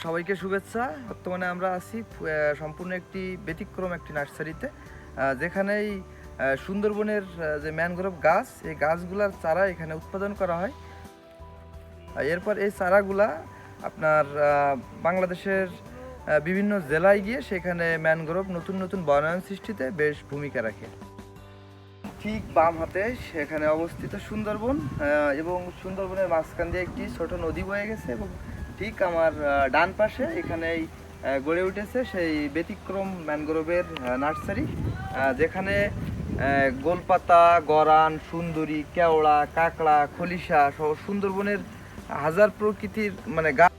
সবাইকে শুভেচ্ছা। বর্তমানে আমরা আছি সম্পূর্ণ একটি ব্যতিক্রম একটি নার্সারিতে, যেখানেই সুন্দরবনের যে ম্যানগ্রোভ গাছ, এই গাছগুলার চারা এখানে উৎপাদন করা হয়। এরপর এই চারাগুলা আপনার বাংলাদেশের বিভিন্ন জেলায় গিয়ে সেখানে ম্যানগ্রোভ নতুন নতুন বনায়ন সৃষ্টিতে বেশ ভূমিকা রাখে। ঠিক বাম হাতে সেখানে অবস্থিত সুন্দরবন, এবং সুন্দরবনের মাঝখান দিয়ে একটি ছোট নদী বয়ে গেছে, এবং ঠিক আমার ডান পাশে এখানেই গড়ে উঠেছে সেই ব্যতিক্রম ম্যানগ্রোভের নার্সারি, যেখানে গোলপাতা, গরান, সুন্দরী, কেওড়া, কাকড়া, খলিশা সহ সুন্দরবনের হাজার প্রকৃতির গাছ।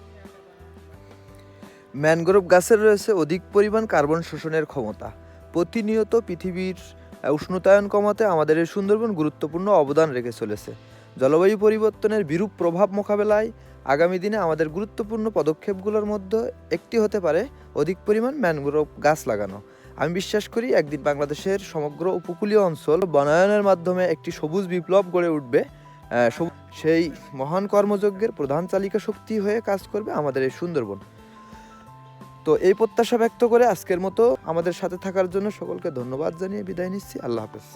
ম্যানগ্রোভ গাছের রয়েছে অধিক পরিমাণ কার্বন শোষণের ক্ষমতা। প্রতিনিয়ত পৃথিবীর উষ্ণতায়ন কমাতে আমাদের এই সুন্দরবন গুরুত্বপূর্ণ অবদান রেখে চলেছে। জলবায়ু পরিবর্তনের বিরূপ প্রভাব মোকাবেলায় আগামী দিনে আমাদের গুরুত্বপূর্ণ পদক্ষেপগুলোর মধ্যে একটি হতে পারে অধিক পরিমাণ ম্যানগ্রোভ গাছ লাগানো। আমি বিশ্বাস করি একদিন বাংলাদেশের সমগ্র উপকূলীয় অঞ্চল বনায়নের মাধ্যমে একটি সবুজ বিপ্লব গড়ে উঠবে। সেই মহান কর্মযজ্ঞের প্রধান চালিকা শক্তি হয়ে কাজ করবে আমাদের এই সুন্দরবন। তো এই প্রত্যাশা ব্যক্ত করে আজকের মতো আমাদের সাথে থাকার জন্য সকলকে ধন্যবাদ জানিয়ে বিদায় নিচ্ছি। আল্লাহ হাফেজ।